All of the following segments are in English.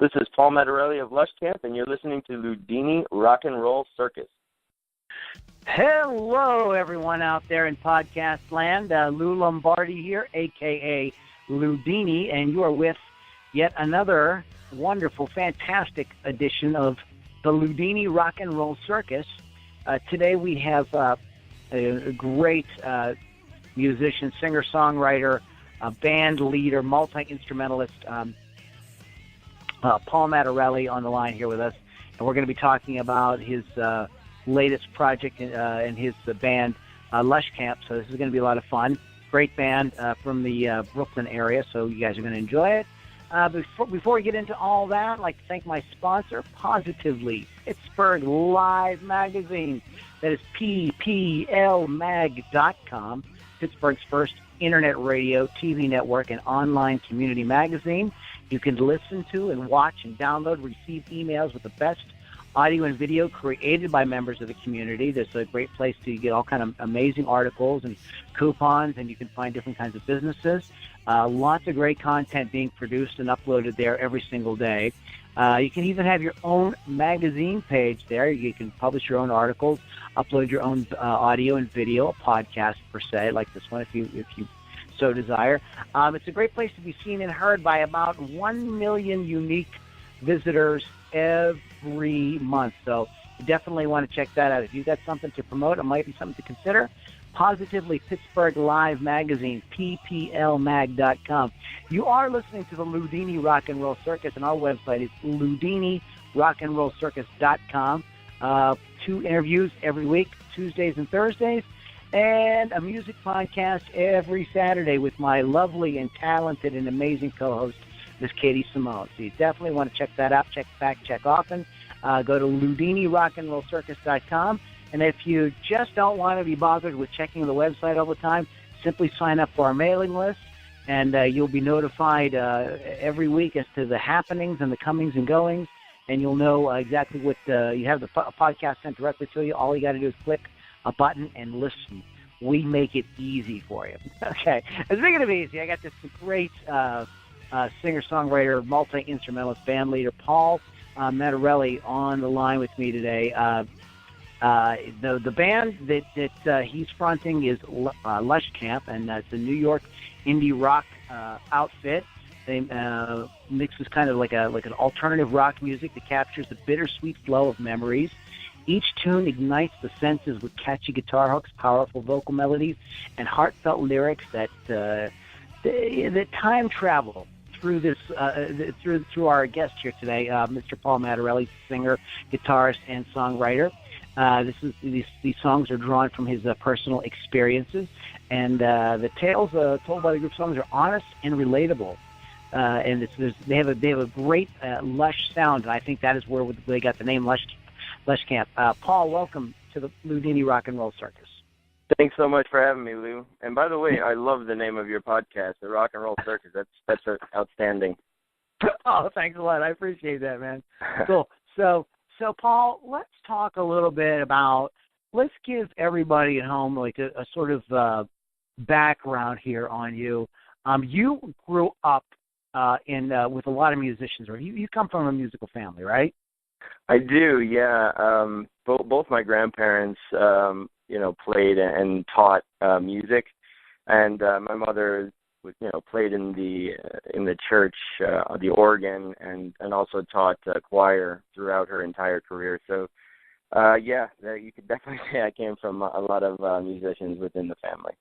This is Paul Matarelli of Lushcamp, and you're listening to Loudini Rock and Roll Circus. Hello, everyone out there in podcast land. Lou Lombardi here, a.k.a. Loudini, and you are with yet another wonderful, fantastic edition of the Loudini Rock and Roll Circus. Today we have a great musician, singer-songwriter, band leader, multi-instrumentalist, Paul Matarelli on the line here with us, and we're going to be talking about his latest project and his band, Lushcamp. So this is going to be a lot of fun. Great band from the Brooklyn area, so you guys are going to enjoy it. Before we get into all that, I'd like to thank my sponsor, Positively, Pittsburgh Live Magazine. That is pplmag.com, Pittsburgh's first internet radio, TV network, and online community magazine. You can listen to and watch and download, receive emails with the best audio and video created by members of the community. There's a great place to get all kind of amazing articles and coupons, and you can find different kinds of businesses. Lots of great content being produced and uploaded there every single day. You can even have your own magazine page there. You can publish your own articles, upload your own audio and video, a podcast per se, like this one if you so desire. It's a great place to be seen and heard by about 1 million unique visitors every month. So you definitely want to check that out. If you've got something to promote, it might be something to consider. Positively Pittsburgh Live Magazine, pplmag.com. You are listening to the Loudini Rock and Roll Circus, and our website is loudinirockandrollcircus.com. 2 interviews every week, Tuesdays and Thursdays, and a music podcast every Saturday with my lovely and talented and amazing co-host, Miss Katie Simone. So you definitely want to check that out. Check back, check often. Go to loudinirockandrollcircus.com. And if you just don't want to be bothered with checking the website all the time, simply sign up for our mailing list, and you'll be notified every week as to the happenings and the comings and goings, and you'll know exactly what you have the podcast sent directly to you. All you got to do is click a button and listen. We make it easy for you. Okay. Speaking of easy, I got this great singer-songwriter, multi-instrumentalist band leader, Paul Matarelli, on the line with me today. The band that he's fronting is Lushcamp, and it's a New York indie rock outfit. They mixes kind of like an alternative rock music that captures the bittersweet flow of memories. Each tune ignites the senses with catchy guitar hooks, powerful vocal melodies, and heartfelt lyrics that time travel through this through our guest here today, Mr. Paul Matarelli, singer, guitarist, and songwriter. These songs are drawn from his personal experiences, and the tales told by the group songs are honest and relatable. And they have a great lush sound, and I think that is where they got the name Lushcamp. Paul, welcome to the Loudini Rock and Roll Circus. Thanks so much for having me, Lou. And by the way, I love the name of your podcast, the Rock and Roll Circus. That's outstanding. Oh, thanks a lot. I appreciate that, man. Cool. So Paul, let's talk a little bit about. Let's give everybody at home like a sort of background here on you. You grew up with a lot of musicians, right? You come from a musical family, right? I do, yeah. Both my grandparents, played and taught music, and my mother, played in the church, the organ, and also taught choir throughout her entire career. So, you could definitely say I came from a lot of musicians within the family.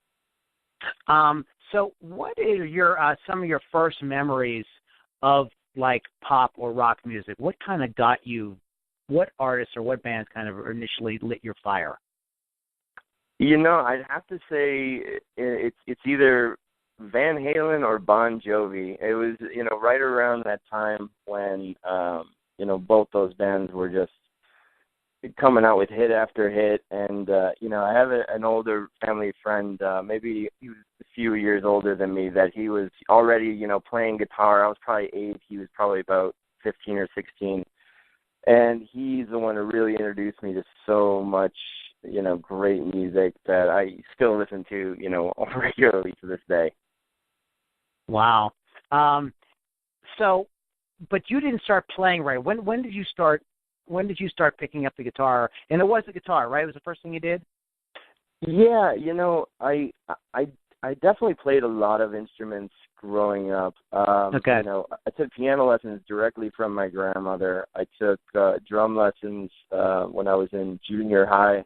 So, what is your some of your first memories of like pop or rock music? What kind of got you? What artists or what bands kind of initially lit your fire? I'd have to say it's either Van Halen or Bon Jovi. It was, right around that time when, both those bands were just coming out with hit after hit. And, I have an older family friend, maybe he was a few years older than me, that he was already, playing guitar. I was probably 8. He was probably about 15 or 16. And he's the one who really introduced me to so much, great music that I still listen to, regularly to this day. Wow. So but you didn't start playing right. When did you start? When did you start picking up the guitar? And it was the guitar, right? It was the first thing you did? Yeah, I definitely played a lot of instruments growing up. Okay. I took piano lessons directly from my grandmother. I took drum lessons when I was in junior high,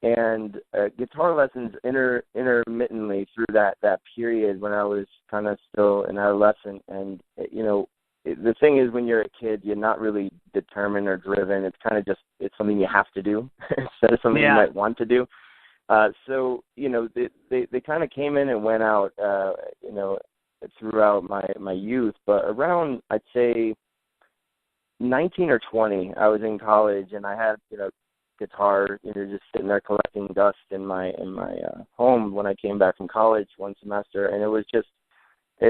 and guitar lessons intermittently through that period when I was kind of still an adolescent. And the thing is, when you're a kid, you're not really determined or driven. It's kind of just it's something you have to do instead of something you might want to do. So they kind of came in and went out, throughout my youth. But around, I'd say, 19 or 20, I was in college, and I had guitar, just sitting there collecting dust in my home when I came back from college one semester, and it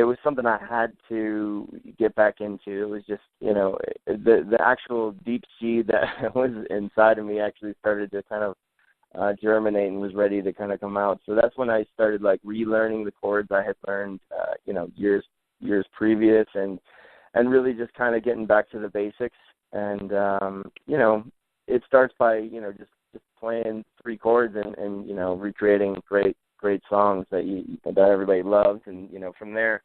was something I had to get back into. It was just the actual deep seed that was inside of me actually started to kind of germinate and was ready to kind of come out. So that's when I started like relearning the chords I had learned, years previous, and really just kind of getting back to the basics. And it starts by just playing three chords and recreating great songs that everybody loves, and from there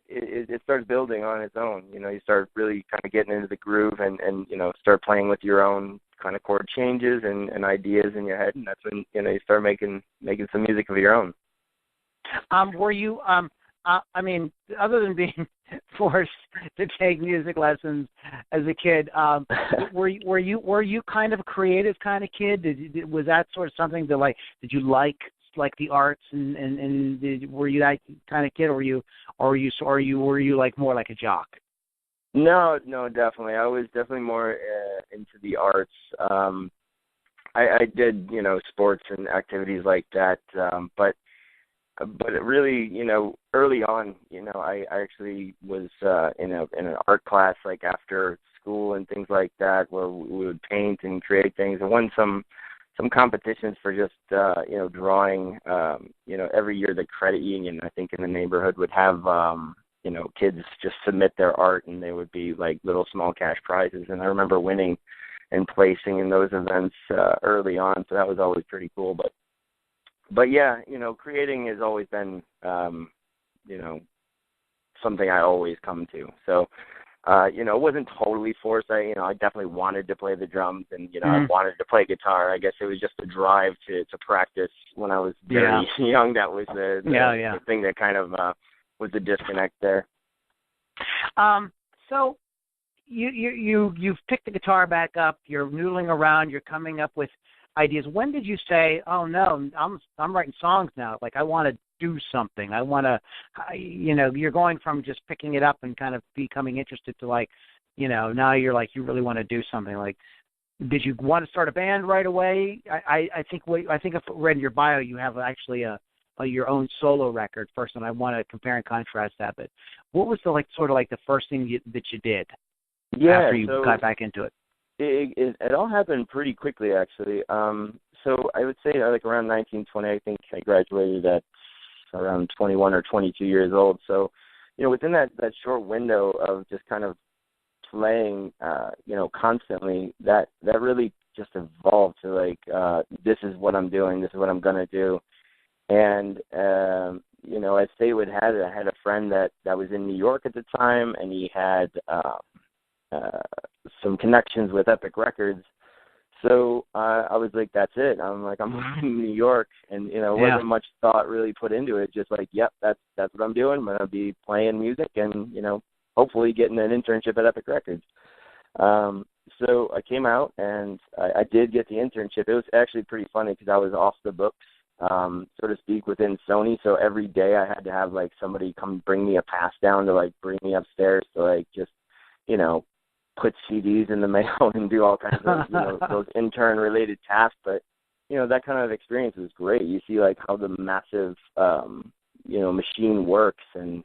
it starts building on its own. You start really kind of getting into the groove and start playing with your own kind of chord changes and ideas in your head, and that's when you start making some music of your own. Were you I mean, other than being forced to take music lessons as a kid, were you kind of a creative kind of kid? Was that sort of something that did you like the arts and were you that kind of kid, or were you like more like a jock? No, definitely. I was definitely more into the arts. I did, sports and activities like that. But really, early on, I actually was in an art class like after school and things like that, where we would paint and create things. I won some competitions for just drawing. Every year the credit union, I think, in the neighborhood would have kids just submit their art, and they would be like little small cash prizes. And I remember winning and placing in those events early on, so that was always pretty cool. But yeah, creating has always been something I always come to. So it wasn't totally forced. I definitely wanted to play the drums, and I wanted to play guitar. I guess it was just a drive to practice when I was very young. That was the thing that kind of was the disconnect there. So you've picked the guitar back up. You're noodling around. You're coming up with ideas. When did you say, "Oh no, I'm writing songs now. Like I want to do something. I want to," you're going from just picking it up and kind of becoming interested to now you're like you really want to do something. Like, did you want to start a band right away? I think if I read in your bio, you have actually your own solo record first, and I want to compare and contrast that. But what was the the first thing that you did after you got back into it? It all happened pretty quickly, actually. So I would say around 1920, I think I graduated at around 21 or 22 years old. So, within that short window of just kind of playing, constantly, that really just evolved to this is what I'm doing, this is what I'm going to do. And, as fate would have it, I had a friend that was in New York at the time, and he had some connections with Epic Records. So I was like, that's it. I'm in New York, and wasn't much thought really put into it. Just yep, that's what I'm doing. I'm gonna be playing music, and hopefully getting an internship at Epic Records. So I came out, and I did get the internship. It was actually pretty funny because I was off the books, so to speak, within Sony. So every day I had to have somebody come bring me a pass down to bring me upstairs to just put CDs in the mail and do all kinds of those intern-related tasks. But that kind of experience was great. You see how the massive machine works, and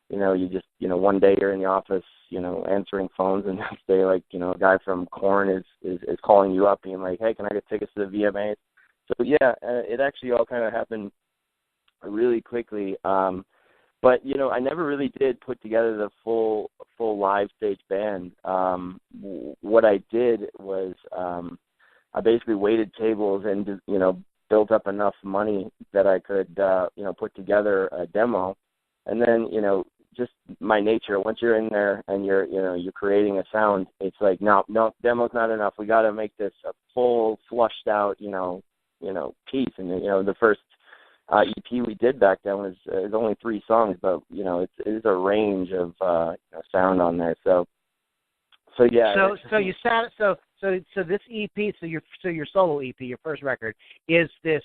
you just one day you're in the office answering phones, and next day a guy from Korn is calling you up being like, hey, can I get tickets to the VMAs? So it actually all kind of happened really quickly. But I never really did put together the full full live stage band, what I did was I basically waited tables and, you know, built up enough money that I could, you know, put together a demo. And then, you know, just my nature, once you're in there and you're, you know, you're creating a sound, it's like, no, demo's not enough. We got to make this a full, flushed out, you know, piece. And, you know, the first EP we did back then was only 3 songs, but, you know, it's a range of you know, sound on there. So yeah. So this EP, so your solo EP, your first record, is this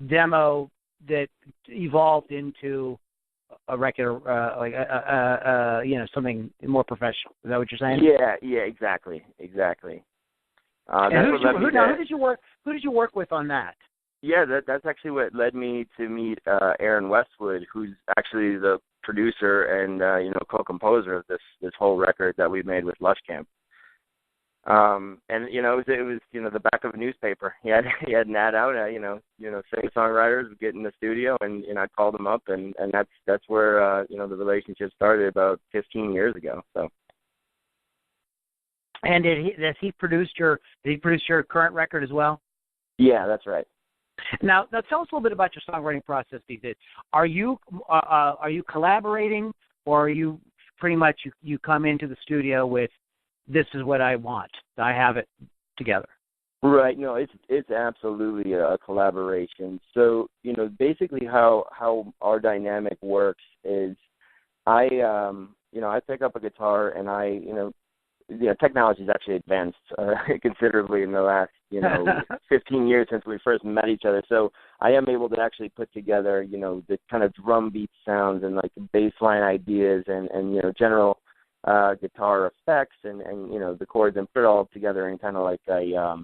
demo that evolved into a record, like you know, something more professional. Is that what you're saying? Yeah, exactly. Who did you work with on that? Yeah, that's actually what led me to meet Aaron Westwood, who's actually the producer and you know, co-composer of this whole record that we made with Lushcamp. And you know, it was you know, the back of a newspaper. He had an ad out. You know, singer-songwriters would get in the studio, and you know, I called him up, and that's where you know, the relationship started about 15 years ago. So. And did he produce your current record as well? Yeah, that's right. Now tell us a little bit about your songwriting process these days. Are you collaborating, or are you pretty much you come into the studio with, this is what I want, I have it together? Right. No, it's absolutely a collaboration. So, you know, basically how our dynamic works is I pick up a guitar and technology has actually advanced considerably in the last, 15 years since we first met each other. So I am able to actually put together, you know, the kind of drum beat sounds and like bass line ideas and you know, general guitar effects and you know, the chords, and put it all together in kind of like a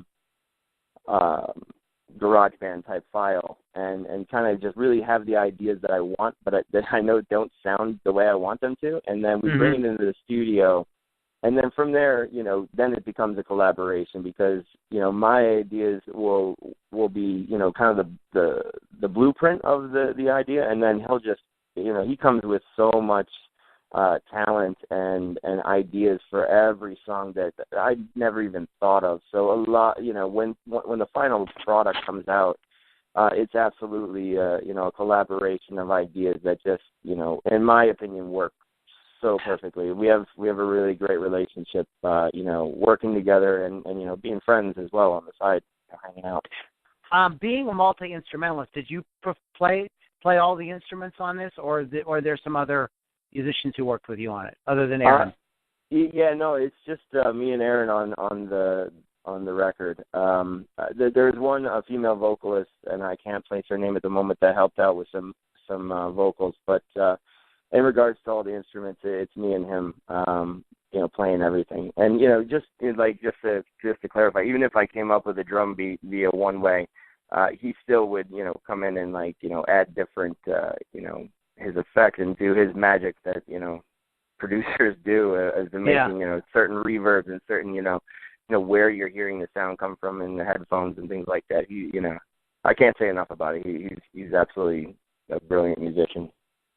garage band type file, and kind of just really have the ideas that I want, but that I know don't sound the way I want them to, and then we bring it into the studio, and then from there, you know, then it becomes a collaboration, because you know, my ideas will be, you know, kind of the blueprint of the idea, and then he'll just, you know, he comes with so much talent and ideas for every song that I never even thought of. So a lot, you know, when the final product comes out, it's absolutely you know, a collaboration of ideas that just, you know, in my opinion, work so perfectly. We have a really great relationship, you know, working together and you know, being friends as well on the side, hanging out. Being a multi-instrumentalist, did you play all the instruments on this, or there's some other musicians who worked with you on it, other than Aaron? Yeah, no, it's just me and Aaron on the record. There's a female vocalist, and I can't place her name at the moment, that helped out with some vocals. But in regards to all the instruments, it's me and him, you know, playing everything. And you know, just to clarify, even if I came up with a drum beat via one way, he still would, you know, come in and like, you know, add different, you know, his effects and do his magic that, you know, producers do, as in making, you know, certain reverbs and certain, you know, where you're hearing the sound come from in the headphones and things like that. He, you know, I can't say enough about it. He's absolutely a brilliant musician.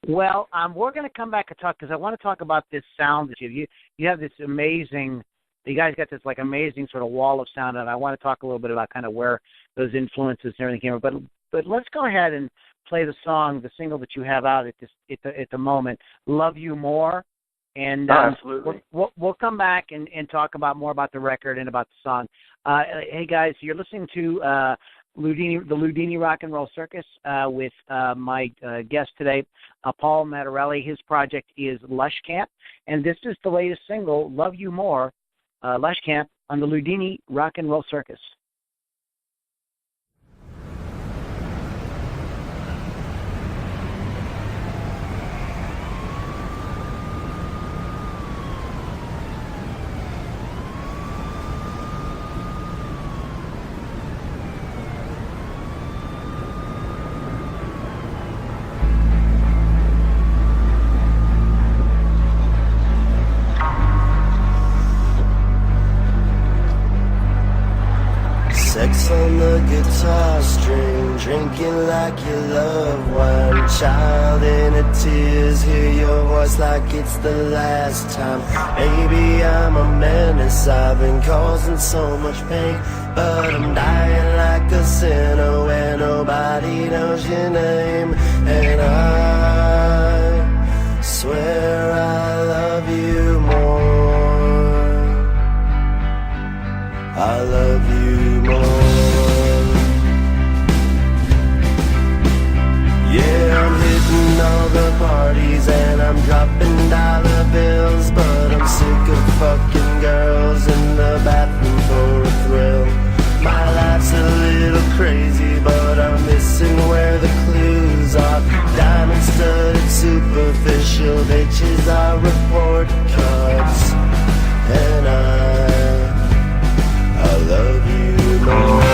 Well, we're going to come back and talk, because I want to talk about this sound that you have this amazing. You guys got this like amazing sort of wall of sound, and I want to talk a little bit about kind of where those influences and everything came from. But let's go ahead and play the single that you have out at the moment, "Love You More," and absolutely. We'll come back and talk about more about the record and about the song. Hey guys, you're listening to the Loudini Rock and Roll Circus with my guest today, Paul Matarelli. His project is Lushcamp, and this is the latest single, "Love You More," Lushcamp on the Loudini Rock and Roll Circus. Sex on the guitar strings, drinking like you love wine, child in a tears, hear your voice like it's the last time. Maybe I'm a menace, I've been causing so much pain, but I'm dying like a sinner where nobody knows your name. And I swear I love you more, I love you more. Yeah, I'm hitting all the parties and I'm dropping dollar bills, but I'm sick of fucking girls in the bathroom for a thrill. My life's a little crazy, but I'm missing where the clues are. Diamond-studded, superficial bitches are report cards, and I love you more.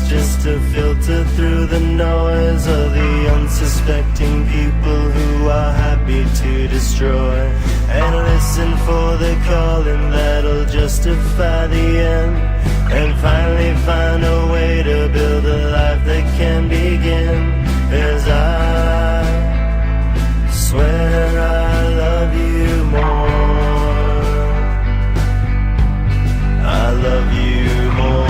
Just to filter through the noise of the unsuspecting people who are happy to destroy, and listen for the calling that'll justify the end, and finally find a way to build a life that can begin. As I swear I love you more, I love you more.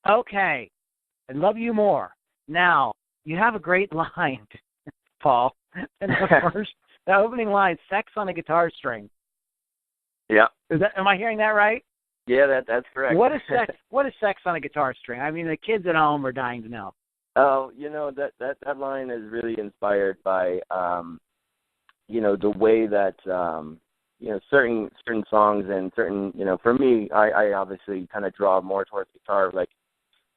Okay, I love you more. Now, you have a great line, Paul. And the opening line, sex on a guitar string. Yeah. Am I hearing that right? Yeah, that's correct. What is sex? What is sex on a guitar string? I mean, the kids at home are dying to know. Oh, that line is really inspired by, the way that, certain songs and certain, for me, I obviously kind of draw more towards guitar. Like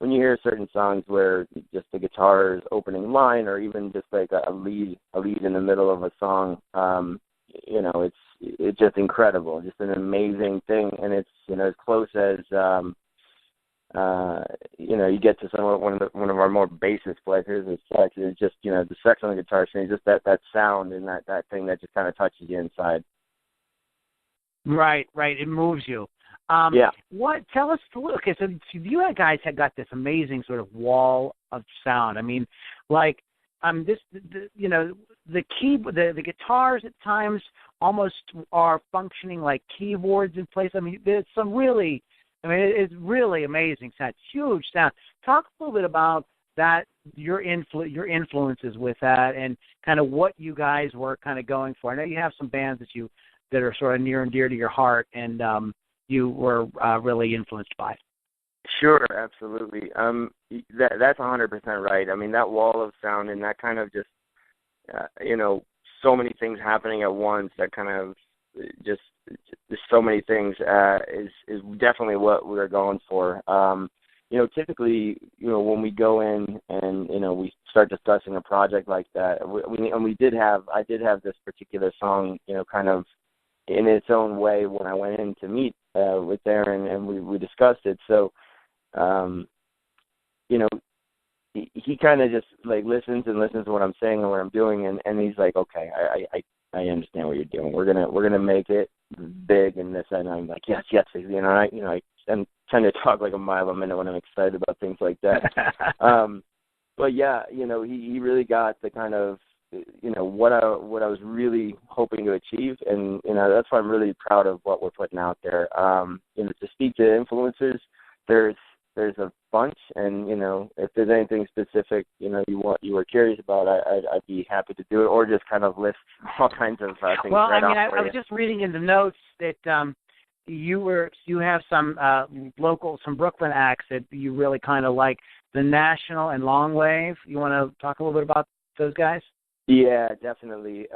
when you hear certain songs where just the guitar's opening line, or even just like a lead in the middle of a song, it's just incredible, just an amazing thing, and it's as close as you get to one of our more basis pleasures is sex. It's just the sex on the guitar string, just that sound and that thing that just kind of touches you inside. Right. It moves you. Yeah. What? Tell us. Okay, so you guys had got this amazing sort of wall of sound. I mean, like the guitars at times almost are functioning like keyboards in place. I mean, there's it's really amazing sound, huge sound. Talk a little bit about that your influences with that, and kind of what you guys were kind of going for. I know you have some bands that are sort of near and dear to your heart, and you were really influenced by. Sure, absolutely. That's 100% right. I mean, that wall of sound and that kind of just, so many things happening at once. That kind of just so many things is definitely what we're going for. Typically, when we go in and we start discussing a project like that, I did have this particular song, kind of in its own way when I went in to meet with Aaron and we discussed it. So, he kind of just like listens to what I'm saying and what I'm doing, and he's like, okay, I understand what you're doing. We're gonna make it big and this, and I'm like, yes. I tend to talk like a mile a minute when I'm excited about things like that. But yeah, he really got the kind of what I was really hoping to achieve, and that's why I'm really proud of what we're putting out there. To speak to influences, there's a bunch, and if there's anything specific you were curious about, I'd be happy to do it, or just kind of list all kinds of things. Well, I was just reading in the notes that you have some some Brooklyn acts that you really kind of like, the National and Long Wave. You want to talk a little bit about those guys? Yeah, definitely.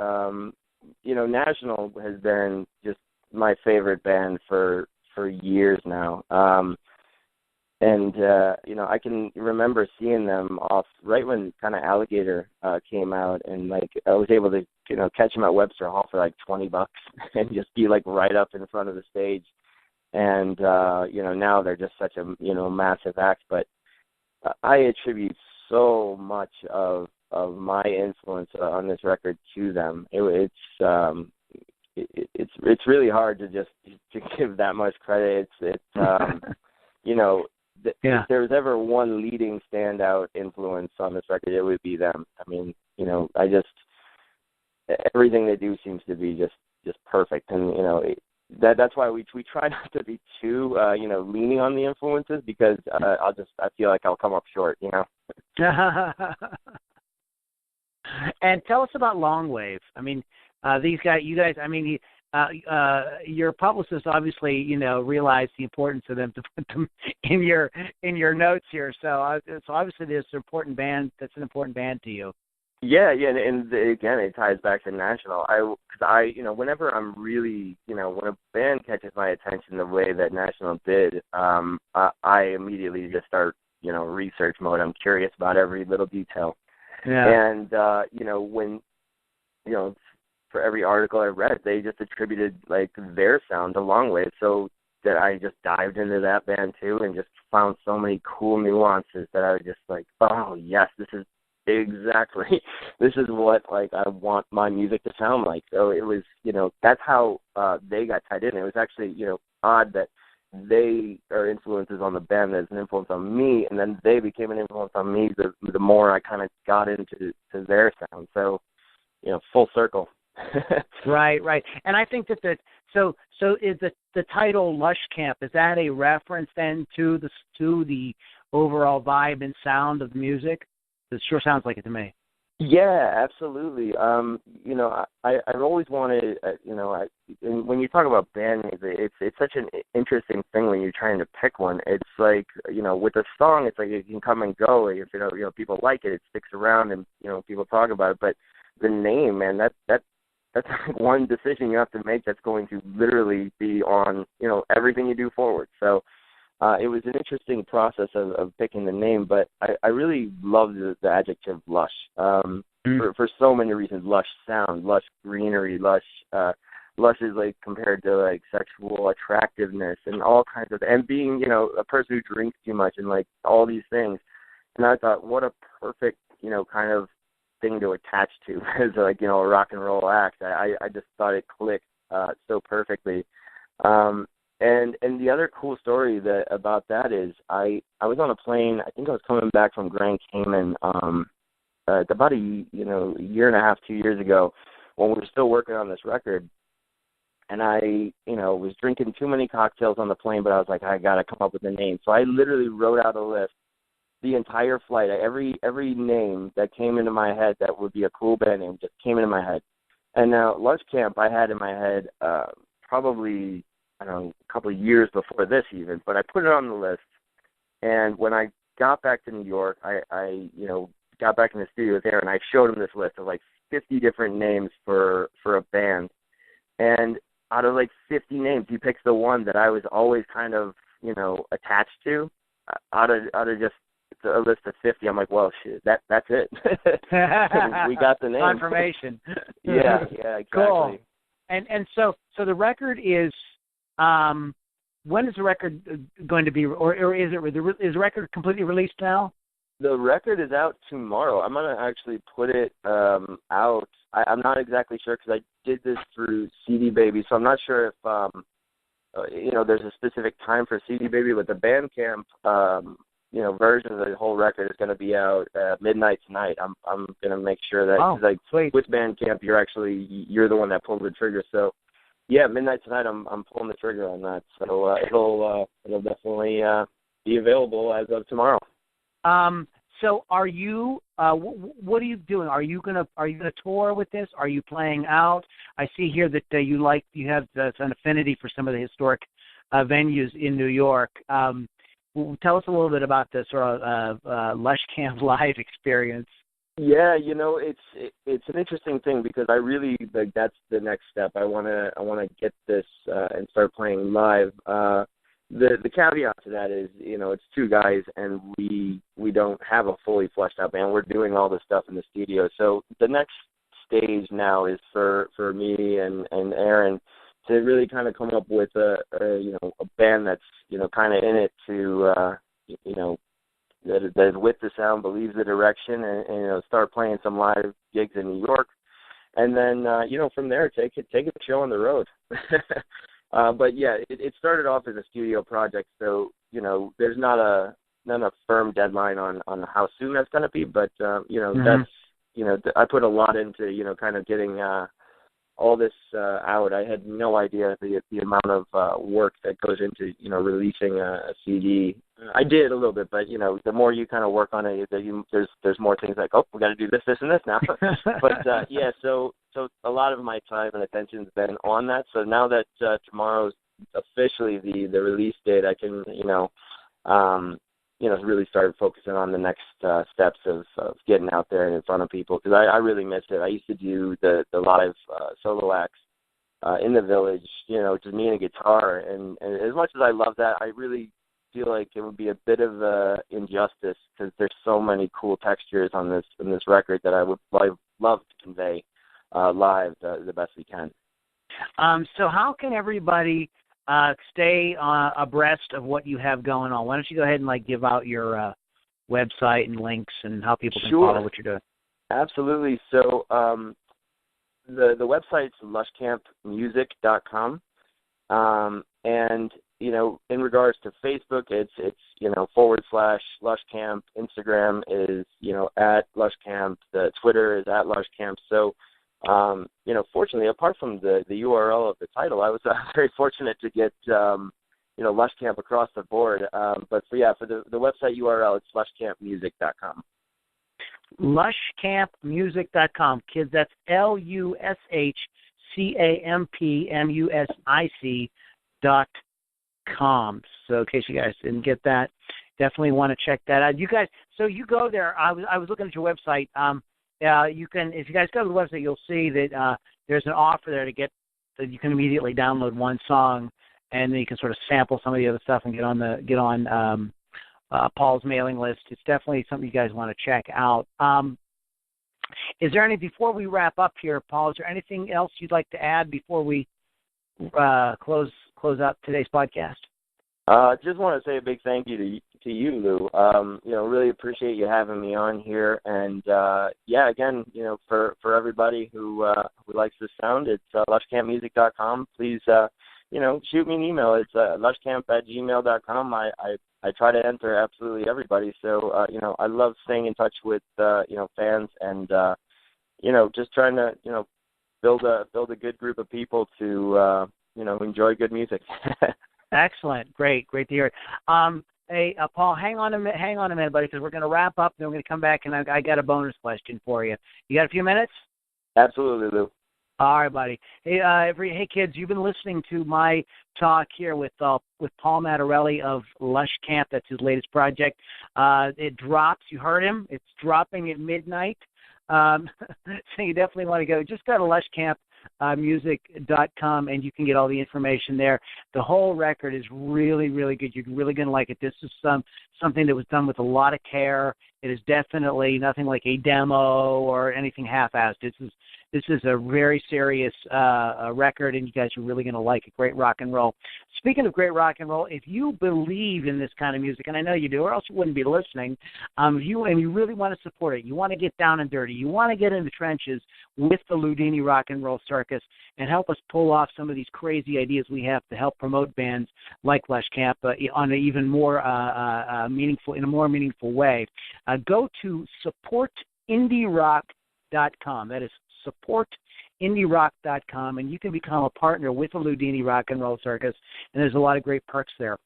National has been just my favorite band for years now. I can remember seeing them off right when kind of Alligator came out, and like I was able to catch them at Webster Hall for like $20 and just be like right up in front of the stage. And now they're just such a massive act. But I attribute so much of my influence on this record to them. It's really hard to give that much credit. It's if there was ever one leading standout influence on this record, it would be them. I mean, everything they do seems to be just perfect, and that's why we try not to be too leaning on the influences, because I feel like I'll come up short. And tell us about Long Wave. I mean, you guys. I mean, your publicist obviously, realized the importance of them to put them in your notes here. So obviously, there's an important band. That's an important band to you. Yeah, and again, it ties back to National. Because whenever I'm really, when a band catches my attention the way that National did, I immediately just start, research mode. I'm curious about every little detail. Yeah. And when, for every article I read, they just attributed like their sound to Long Wave, so that I just dived into that band too, and just found so many cool nuances that I was just like, oh yes, this is what like I want my music to sound like. So it was, that's how they got tied in. It was actually, odd that they are influences on the band as an influence on me, and then they became an influence on me the more I kind of got into their sound. So, full circle. Right. And I think that so is the title Lushcamp, is that a reference then to the overall vibe and sound of the music? It sure sounds like it to me. Yeah, absolutely. I've always wanted, and when you talk about band music, it's such an interesting thing when you're trying to pick one. It's like, with a song, it's like it can come and go. If people like it, it sticks around, and people talk about it. But the name, man, that's like one decision you have to make that's going to literally be on everything you do forward. So. It was an interesting process of picking the name, but I really love the adjective lush for so many reasons. Lush sound, lush greenery, lush is like compared to like sexual attractiveness and all kinds of, and being a person who drinks too much and like all these things. And I thought, what a perfect kind of thing to attach to as like a rock and roll act. I just thought it clicked so perfectly. And the other cool story about that is I was on a plane. I think I was coming back from Grand Cayman about a year and a half, 2 years ago, when we were still working on this record. And I was drinking too many cocktails on the plane, but I was like, I got to come up with a name. So I literally wrote out a list the entire flight. Every name that came into my head that would be a cool band name just came into my head. And now Lushcamp I had in my head probably, I don't know, a couple of years before this even, but I put it on the list. And when I got back to New York, I got back in the studio there, and I showed him this list of like 50 different names for a band. And out of like 50 names, he picks the one that I was always kind of, attached to. Out of just a list of 50, I'm like, well, shit, that's it. We got the name. Confirmation. Yeah, exactly. Cool. And so the record is, when is the record going to be, or is the record completely released now? The record is out tomorrow. I'm going to actually put it out. I'm not exactly sure because I did this through CD Baby, so I'm not sure if, there's a specific time for CD Baby, but the Bandcamp, version of the whole record is going to be out midnight tonight. I'm going to make sure that, sweet. With Bandcamp, you're the one that pulled the trigger. So, yeah, midnight tonight, I'm pulling the trigger on that. So it'll definitely be available as of tomorrow. So are you? What are you doing? Are you gonna tour with this? Are you playing out? I see here that you have an affinity for some of the historic venues in New York. Tell us a little bit about the sort of Lushcamp live experience. Yeah, it's an interesting thing because I really that's the next step. I wanna get this and start playing live. The caveat to that is, it's two guys and we don't have a fully fleshed out band. We're doing all this stuff in the studio. So the next stage now is for me and Aaron to really kind of come up with a band that's, kind of in it to, that is with the sound, believes the direction, and start playing some live gigs in New York. And then, from there, take a show on the road. But yeah, it started off as a studio project, so there's not a firm deadline on how soon that's going to be. But that's I put a lot into kind of getting all this out. I had no idea the amount of work that goes into releasing a CD. I did a little bit, but the more you kind of work on it, there's more things like, oh, we got to do this and this now. But yeah, so a lot of my time and attention's been on that. So now that tomorrow's officially the release date, I can really start focusing on the next steps of getting out there and in front of people, because I really miss it. I used to do the live solo acts in the Village, just me and a guitar, and as much as I love that, I really feel like it would be a bit of injustice because there's so many cool textures on this record that I would love to convey live the best we can. So how can everybody stay abreast of what you have going on? Why don't you go ahead and give out your website and links and how people can follow what you're doing? Absolutely. So the website's lushcampmusic.com, and in regards to Facebook, it's /Lushcamp. Instagram is at Lushcamp. The Twitter is at Lushcamp. So fortunately, apart from the URL of the title, I was very fortunate to get Lushcamp across the board. But for the website URL, it's lushcampmusic.com. Lushcampmusic.com, kids. That's LUSHCAMPMUSIC.com. So in case you guys didn't get that, definitely want to check that out. You guys, so you go there. I was looking at your website. You can, if you guys go to the website, you'll see that there's an offer there that you can immediately download one song, and then you can sort of sample some of the other stuff and get on Paul's mailing list. It's definitely something you guys want to check out. Is there before we wrap up here, Paul? Is there anything else you'd like to add before we close out today's podcast? Just want to say a big thank you to you, Lou. Really appreciate you having me on here. And again, for everybody who likes this sound, it's lushcampmusic.com. Please, shoot me an email. It's lushcamp@gmail.com. I try to enter absolutely everybody. So I love staying in touch with fans and just trying to build a good group of people to enjoy good music. Excellent. Great to hear. Hey, Paul, hang on a minute, buddy, because we're going to wrap up, then we're going to come back, and I got a bonus question for you. You got a few minutes? Absolutely, Lou. All right, buddy. Hey, hey, kids, you've been listening to my talk here with Paul Matarelli of Lushcamp. That's his latest project. It drops. You heard him. It's dropping at midnight. So you definitely want to go. Just go to lushcampmusic.com, and you can get all the information there. The whole record is really, really good. You're really going to like it. This is something that was done with a lot of care. It is definitely nothing like a demo or anything half-assed. This is a very serious record, and you guys are really going to like it. Great rock and roll. Speaking of great rock and roll, if you believe in this kind of music, and I know you do, or else you wouldn't be listening, and you really want to support it, you want to get down and dirty, you want to get in the trenches with the Loudini Rock and Roll Circus and help us pull off some of these crazy ideas we have to help promote bands like Lushcamp on an even more in a more meaningful way. Go to supportindyrock.com. That is supportindyrock.com, and you can become a partner with the Loudini Rock and Roll Circus, and there's a lot of great perks there.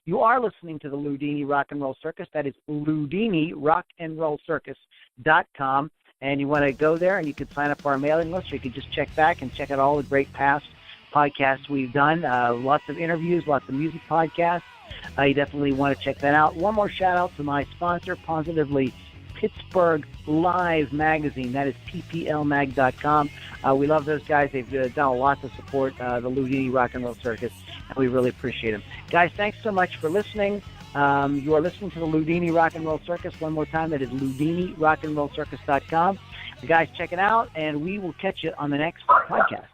You are listening to the Loudini Rock and Roll Circus. That is loudinirockandrollcircus.com, and you want to go there, and you can sign up for our mailing list, or you can just check back and check out all the great past podcasts we've done. Lots of interviews, lots of music podcasts. You definitely want to check that out. One more shout-out to my sponsor, Positively Pittsburgh Live Magazine. That is pplmag.com. We love those guys. They've done a lot to support the Loudini Rock and Roll Circus, and we really appreciate them. Guys, thanks so much for listening. You are listening to the Loudini Rock and Roll Circus. One more time, that is loudinirockandrollcircus.com. Guys, check it out, and we will catch you on the next podcast.